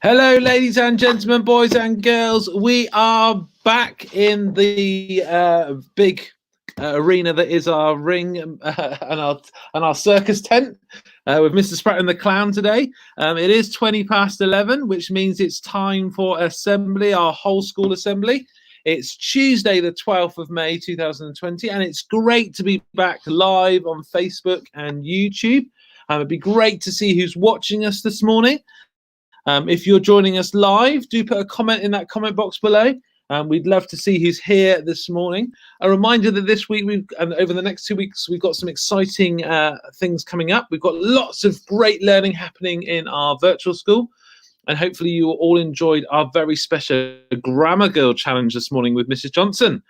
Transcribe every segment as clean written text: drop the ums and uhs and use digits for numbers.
Hello, ladies and gentlemen, boys and girls. We are back in the big arena that is our ring and our circus tent with Mr. Spracklen the Clown today. It is 20 past 11, which means it's time for assembly, our whole school assembly. It's Tuesday, the 12th of May, 2020, and it's great to be back live on Facebook and YouTube. It'd be great to see who's watching us this morning. If you're joining us live, do put a comment in that comment box below. We'd love to see who's here this morning. A reminder that this week and over the next 2 weeks, we've got some exciting things coming up. We've got lots of great learning happening in our virtual school. And hopefully you all enjoyed our very special Grammar Girl challenge this morning with Mrs. Johnson.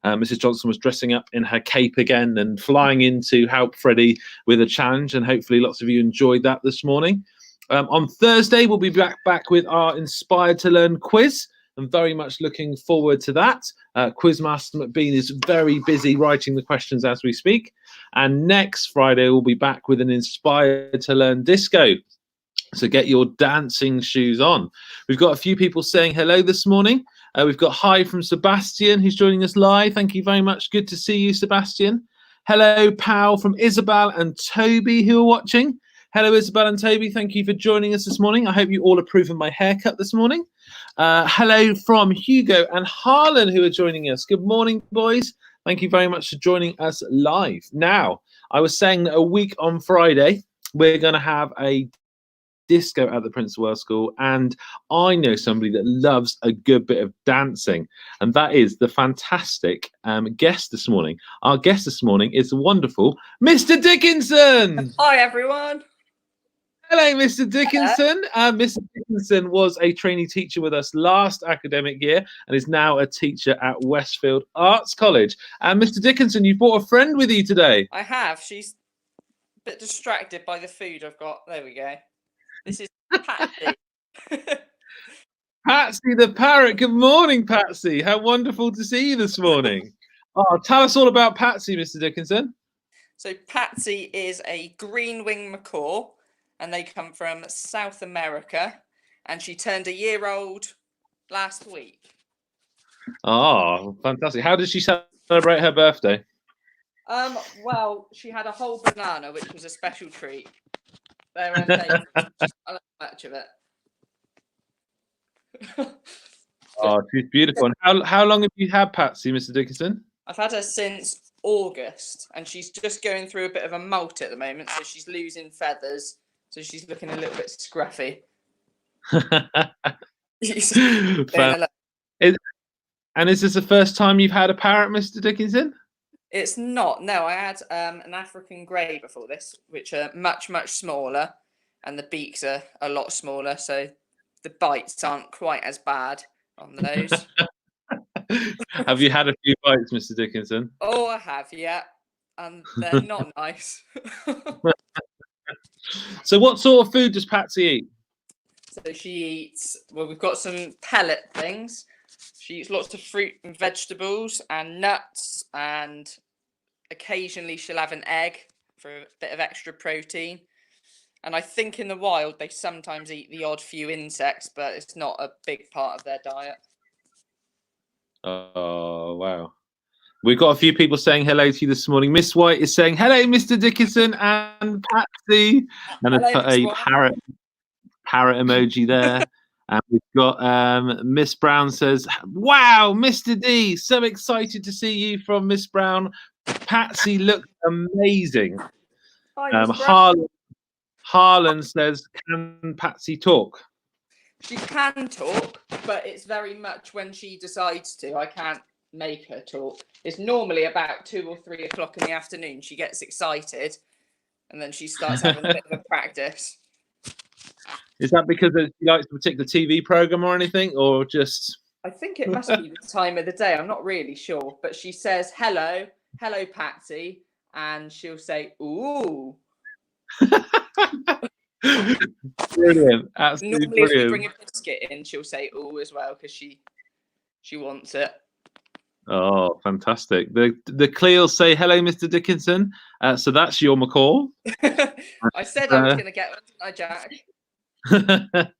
Mrs. Johnson was dressing up in her cape again and flying in to help Freddie with a challenge. And hopefully lots of you enjoyed that this morning. On Thursday, we'll be back with our Inspired to Learn quiz. I'm very much looking forward to that. Quizmaster McBean is very busy writing the questions as we speak. And next Friday, we'll be back with an Inspired to Learn disco. So get your dancing shoes on. We've got a few people saying hello this morning. We've got hi from Sebastian, who's joining us live. Thank you very much. Good to see you, Sebastian. Hello, pal from Isabel and Toby, who are watching. Hello, Isabel and Toby. Thank you for joining us this morning. I hope you all approve of my haircut this morning. Hello from Hugo and Harlan, who are joining us. Good morning, boys. Thank you very much for joining us live. Now, I was saying that a week on Friday, we're going to have a disco at the Prince of Wales School, and I know somebody that loves a good bit of dancing, and that is the fantastic guest this morning. Our guest this morning is the wonderful Mr. Dickinson. Hi, everyone. Hello, Mr. Dickinson. Mr. Dickinson was a trainee teacher with us last academic year and is now a teacher at Westfield Arts College. And Mr. Dickinson, you brought a friend with you today. I have. She's a bit distracted by the food I've got. There we go. This is Patsy. Patsy the Parrot. Good morning, Patsy. How wonderful to see you this morning. Oh, tell us all about Patsy, Mr. Dickinson. So Patsy is a green-winged macaw, and they come from South America, and she turned a year old last week. Oh, fantastic. How did she celebrate her birthday? Well, she had a whole banana, which was a special treat. They're her favourite. I like much of it. Oh, she's beautiful. And how long have you had Patsy, Mr. Dickinson? I've had her since August, and she's just going through a bit of a molt at the moment, so she's losing feathers, so she's looking a little bit scruffy. And is this the first time you've had a parrot, Mr. Dickinson? It's not. No, I had an African grey before this, which are much, much smaller, and the beaks are a lot smaller, so the bites aren't quite as bad on those. Have you had a few bites, Mr. Dickinson? Oh, I have, yeah. And they're not nice. So what sort of food does Patsy eat? So she eats, well, we've got some pellet things. She eats lots of fruit and vegetables and nuts, and occasionally she'll have an egg for a bit of extra protein. And I think in the wild they sometimes eat the odd few insects, but it's not a big part of their diet. Oh, wow. We've got a few people saying hello to you this morning. Miss White is saying, hello, Mr. Dickinson and Patsy. And I put a parrot emoji there. And we've got Miss Brown says, wow, Mr. D, so excited to see you from Miss Brown. Patsy looks amazing. Harlan says, can Patsy talk? She can talk, but it's very much when she decides to. I can't make her talk. It's normally about 2 or 3 o'clock in the afternoon. She gets excited and then she starts having a bit of a practice. Is that because she likes a particular TV program or anything, or just? I think it must be the time of the day. I'm not really sure, but she says hello, Patsy, and she'll say ooh. Brilliant, absolutely normally brilliant. If we bring a biscuit in, she'll say ooh as well because she wants it. Oh, fantastic! The Cleals say hello, Mr. Dickinson. So that's your macaw. I said I was going to get one, didn't I, Jack? The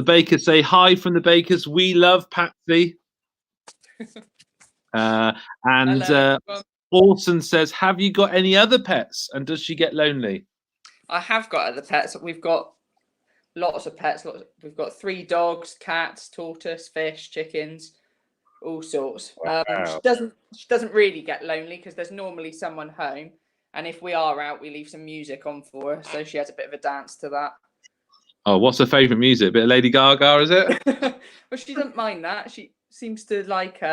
bakers say hi from the bakers. We love Patsy. And Hello. Orson says, have you got any other pets? And does she get lonely? I have got other pets. We've got lots of pets. We've got 3 dogs, cats, tortoise, fish, chickens, all sorts. Wow. She doesn't really get lonely because there's normally someone home, and if we are out, we leave some music on for her, so she has a bit of a dance to that. Oh, what's her favourite music? A bit of Lady Gaga, is it? Well, she doesn't mind that. She seems to like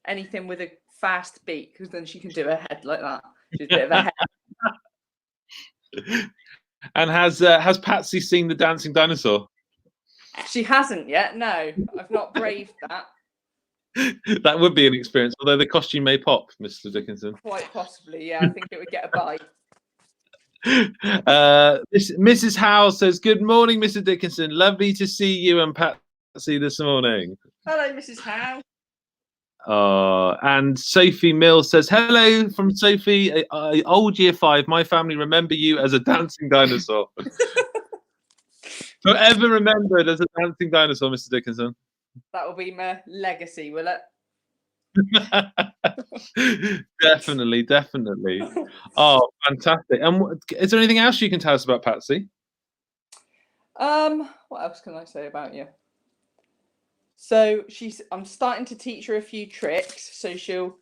anything with a fast beat because then she can do her head like that. She's a bit of a head. And has Patsy seen the dancing dinosaur? She hasn't yet. No, I've not braved that. That would be an experience, although the costume may pop, Mr. Dickinson. Quite possibly, yeah. I think it would get a bite. Mrs. Howe says, good morning, Mr. Dickinson. Lovely to see you and Patsy this morning. Hello, Mrs. Howe. And Sophie Mills says, hello from Sophie, old year 5. My family remember you as a dancing dinosaur. Forever remembered as a dancing dinosaur, Mr. Dickinson. That will be my legacy, will it? Definitely. Oh, fantastic. And is there anything else you can tell us about Patsy? What else can I say about you? So I'm starting to teach her a few tricks. So she'll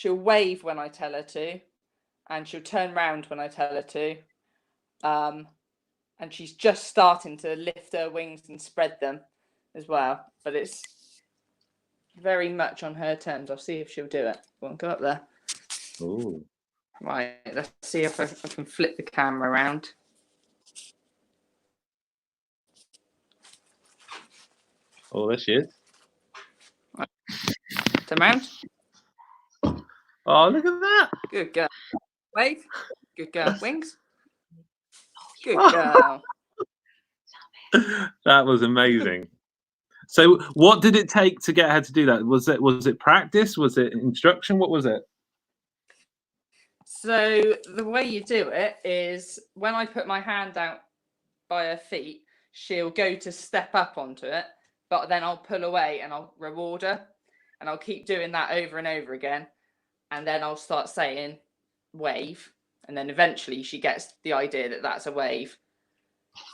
wave when I tell her to, and she'll turn round when I tell her to. And she's just starting to lift her wings and spread them as well. But it's very much on her terms. I'll see if she'll do it. Go up there. Ooh. Right, let's see if I can flip the camera around. Oh, there she is. Right. Turn around. Oh, look at that. Good girl. Wave. Good girl. Wings. Good girl. That was amazing. So what did it take to get her to do that? Was it practice? Was it instruction? What was it? So the way you do it is when I put my hand out by her feet, she'll go to step up onto it, but then I'll pull away and I'll reward her, and I'll keep doing that over and over again. And then I'll start saying wave, and then eventually she gets the idea that that's a wave.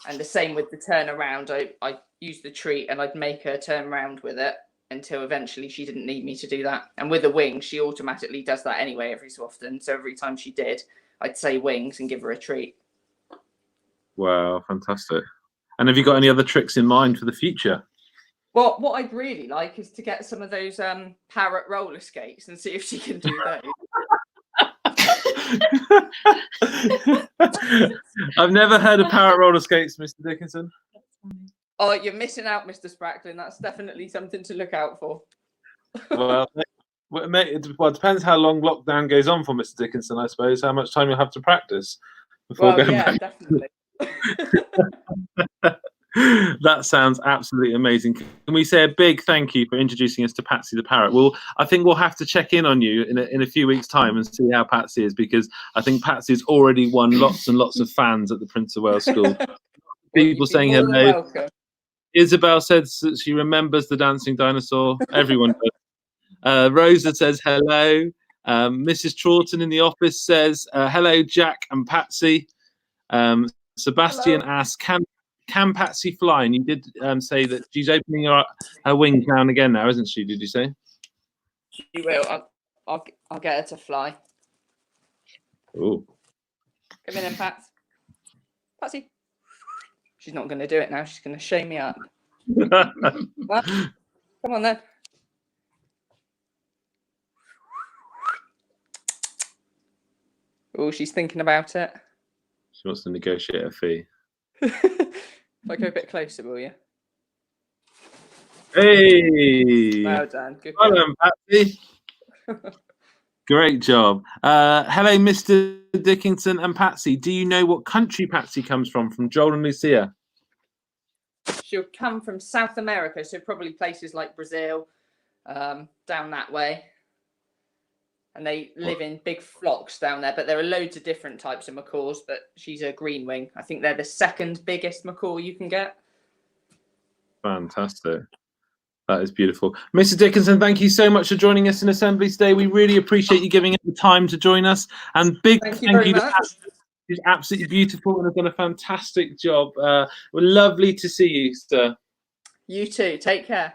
And the same with the turn around. I use the treat and I'd make her turn around with it until eventually she didn't need me to do that. And with the wings, she automatically does that anyway every so often. So every time she did, I'd say wings and give her a treat. Wow, fantastic. And have you got any other tricks in mind for the future? Well, what I'd really like is to get some of those parrot roller skates and see if she can do those. I've never heard of parrot roller skates, Mr. Dickinson. Oh, you're missing out, Mr. Spracklen. That's definitely something to look out for. Well, it depends how long lockdown goes on for, Mr. Dickinson, I suppose, how much time you'll have to practice before going back. Definitely. That sounds absolutely amazing. Can we say a big thank you for introducing us to Patsy the Parrot? I think we'll have to check in on you in a few weeks' time and see how Patsy is, because I think Patsy's already won lots and lots of fans at the Prince of Wales School. People saying hello. Isabel says that she remembers the dancing dinosaur. Everyone does. Rosa says hello. Mrs. Troughton in the office says hello, Jack and Patsy. Sebastian asks, can Patsy fly? And you did say that she's opening her wings now and again now, isn't she? Did you say? She will. I'll get her to fly. Oh. Come in, Pats. Patsy. She's not going to do it now. She's going to show me up. Well, come on then. Oh, she's thinking about it. She wants to negotiate a fee. If I go a bit closer, will you? Hey! Well done. Good. Well done, Patsy. Great job. Hello, Mr. Dickinson and Patsy. Do you know what country Patsy comes from Joel and Lucia? She'll come from South America, so probably places like Brazil, down that way. and they live in big flocks down there. But there are loads of different types of macaws, but she's a green wing. I think they're the second biggest macaw you can get. Fantastic. That is beautiful. Mr. Dickinson, thank you so much for joining us in Assembly today. We really appreciate you giving us the time to join us. And big Thank you very much. She's absolutely beautiful and has done a fantastic job. We're lovely to see you, sir. You too. Take care.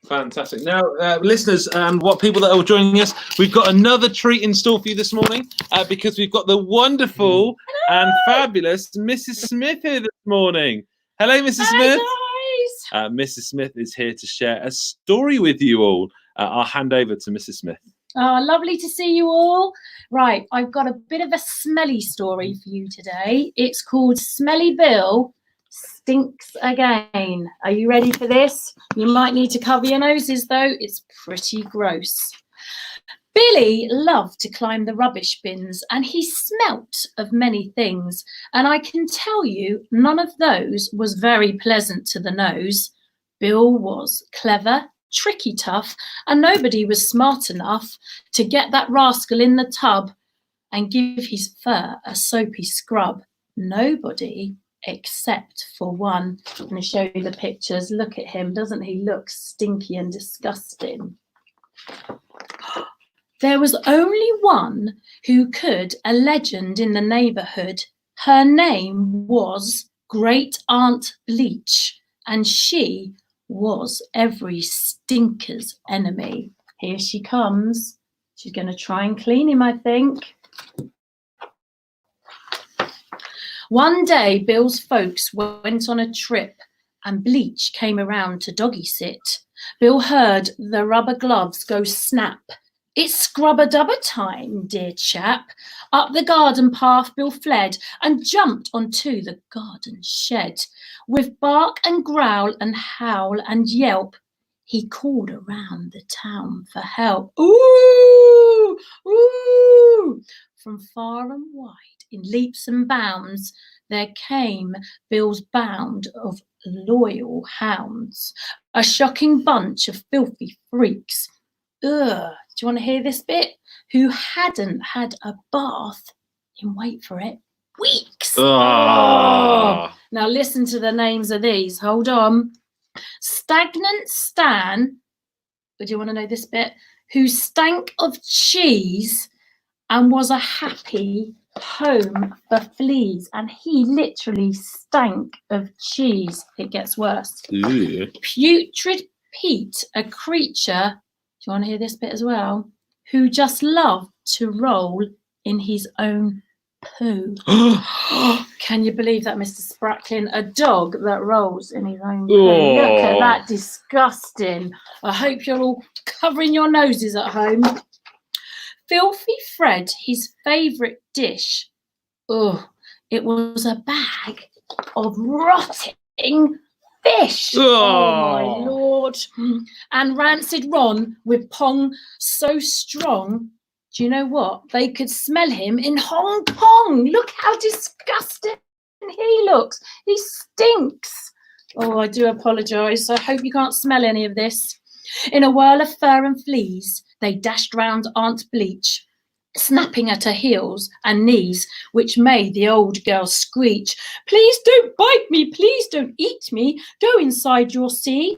Fantastic. Now, listeners and what people that are joining us, we've got another treat in store for you this morning because we've got the wonderful and fabulous Mrs. Smith here this morning. Hello, Mrs. Smith. Mrs. Smith is here to share a story with you all. I'll hand over to Mrs. Smith. Oh, lovely to see you all. Right, I've got a bit of a smelly story for you today. It's called Smelly Bill Stinks Again. Are you ready for this? You might need to cover your noses though. It's pretty gross. Billy loved to climb the rubbish bins and he smelt of many things. And I can tell you none of those was very pleasant to the nose. Bill was clever, tricky tough, and nobody was smart enough to get that rascal in the tub and give his fur a soapy scrub. Nobody except for one. I'm going to show you the pictures. Look at him. Doesn't he look stinky and disgusting? There was only one who could, a legend in the neighbourhood. Her name was Great Aunt Bleach, and she was every stinker's enemy. Here she comes. She's going to try and clean him, I think. One day, Bill's folks went on a trip and Bleach came around to doggy sit. Bill heard the rubber gloves go snap. It's scrub-a-dubber time, dear chap. Up the garden path Bill fled and jumped onto the garden shed. With bark and growl and howl and yelp, he called around the town for help. Ooh, ooh! From far and wide, in leaps and bounds, there came Bill's band of loyal hounds. A shocking bunch of filthy freaks. Ugh, do you want to hear this bit? Who hadn't had a bath in, wait for it, weeks. Oh. Now listen to the names of these. Hold on. Stagnant Stan, do you want to know this bit? Who stank of cheese and was a happy home for fleas. And he literally stank of cheese. It gets worse. Ew. Putrid Pete, a creature, do you want to hear this bit as well? Who just loved to roll in his own poo. Can you believe that, Mr. Spracklen? A dog that rolls in his own poo. Oh. Look at that, disgusting. I hope you're all covering your noses at home. Filthy Fred, his favourite dish. Oh, it was a bag of rotting fish. Oh my lord. And Rancid Ron with Pong so strong. Do you know what? They could smell him in Hong Kong. Look how disgusting he looks. He stinks. Oh, I do apologise. I hope you can't smell any of this. In a whirl of fur and fleas, they dashed round Aunt Bleach, snapping at her heels and knees, which made the old girl screech. Please don't bite me. Please don't eat me. Go inside, you'll see.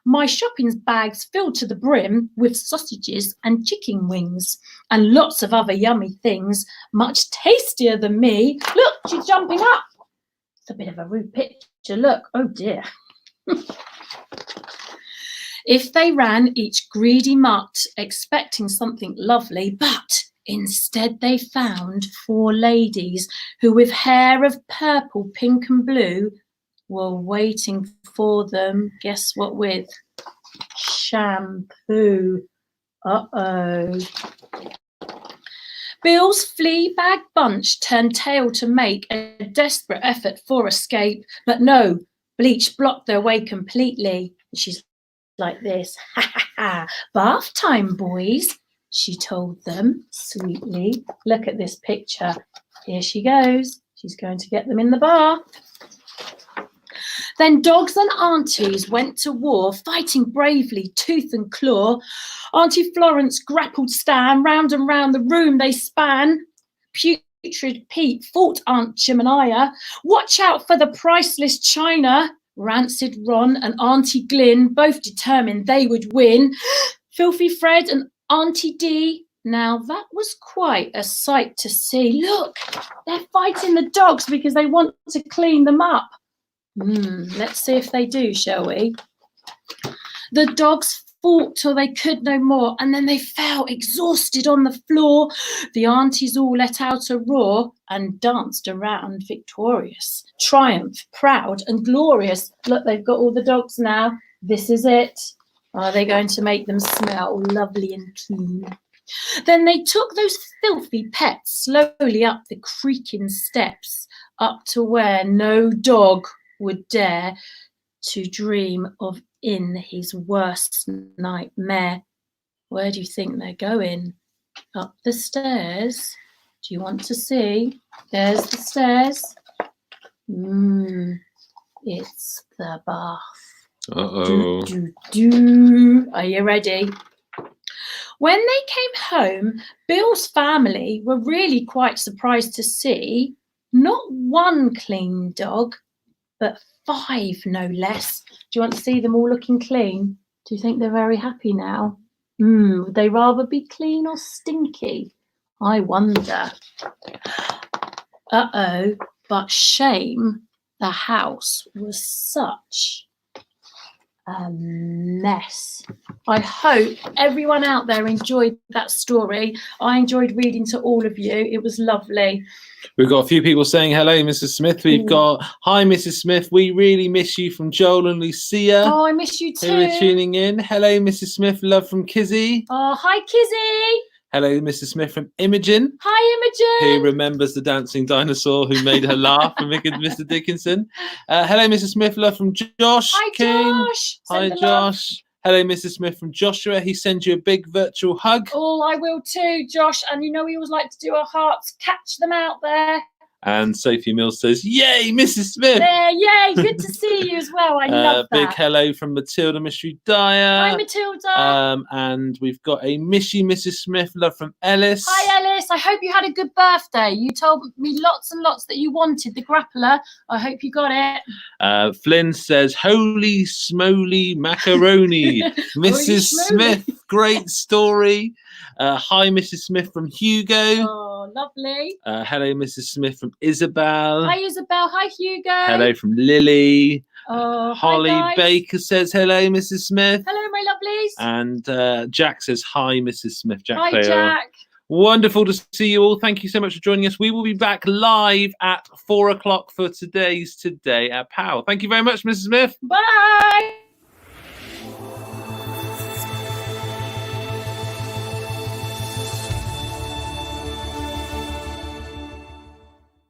My shopping bag's filled to the brim with sausages and chicken wings and lots of other yummy things, much tastier than me. Look, she's jumping up. It's a bit of a rude picture. Look, oh dear. If they ran each greedy mutt, expecting something lovely, but instead they found 4 ladies who, with hair of purple, pink and blue, were waiting for them. Guess what with? Shampoo. Uh-oh. Bill's Fleabag bunch turned tail to make a desperate effort for escape, but no, Bleach blocked their way completely. She's like this. Ha ha ha. Bath time, boys, she told them sweetly. Look at this picture. Here she goes. She's going to get them in the bath. Then dogs and aunties went to war, fighting bravely, tooth and claw. Auntie Florence grappled Stan, round and round the room they span. Putrid Pete fought Aunt Jemima. Watch out for the priceless china. Rancid Ron and Auntie Glynn, both determined they would win. Filthy Fred and Auntie Dee. Now that was quite a sight to see. Look, they're fighting the dogs because they want to clean them up. Let's see if they do, shall we? The dogs fought till they could no more, and then they fell exhausted on the floor. The aunties all let out a roar and danced around victorious, triumph, proud and glorious. Look, they've got all the dogs now. This is it. Are they going to make them smell lovely and clean? Then they took those filthy pets slowly up the creaking steps, up to where no dog would dare to dream of in his worst nightmare. Where do you think they're going? Up the stairs. Do you want to see? There's the stairs. It's the bath. Uh-oh. Are you ready? When they came home, Bill's family were really quite surprised to see not one clean dog, but 5 no less. Do you want to see them all looking clean? Do you think they're very happy now? Would they rather be clean or stinky? I wonder. Uh-oh, but shame, the house was such a mess. I hope everyone out there enjoyed that story. I enjoyed reading to all of you. It was lovely. We've got a few people saying hello, Mrs. Smith. We've got hi, Mrs. Smith. We really miss you from Joel and Lucia. Oh, I miss you too. Who are tuning in. Hello, Mrs. Smith. Love from Kizzy. Oh, hi, Kizzy. Hello, Mrs. Smith from Imogen. Hi, Imogen. Who remembers the dancing dinosaur who made her laugh from Mr. Dickinson. Hello, Mrs. Smith. Love from Josh. Hi, King. Josh. Hi, Josh. Hello, Mrs. Smith from Joshua. He sends you a big virtual hug. Oh, I will too, Josh. And you know we always like to do our hearts. Catch them out there. And Sophie Mills says, yay, Mrs. Smith. There, yay. Good to see you as well. I love that. Big hello from Matilda Mystery Dyer. Hi, Matilda. And we've got a miss you, Mrs. Smith. Love from Ellis. Hi, Ellis. I hope you had a good birthday. You told me lots and lots that you wanted the grappler. I hope you got it. Flynn says, holy smoly macaroni. Mrs. Smith, great story. Hi, Mrs. Smith from Hugo. Oh, lovely. Hello, Mrs. Smith from Isabel. Hi, Isabel. Hi, Hugo. Hello from Lily. Oh, Holly hi, Baker says, hello, Mrs. Smith. Hello, my lovelies. And Jack says, hi, Mrs. Smith. Jack hi, Cleo. Jack. Wonderful to see you all. Thank you so much for joining us. We will be back live at 4 o'clock for today's Today at Power. Thank you very much, Mrs. Smith. Bye.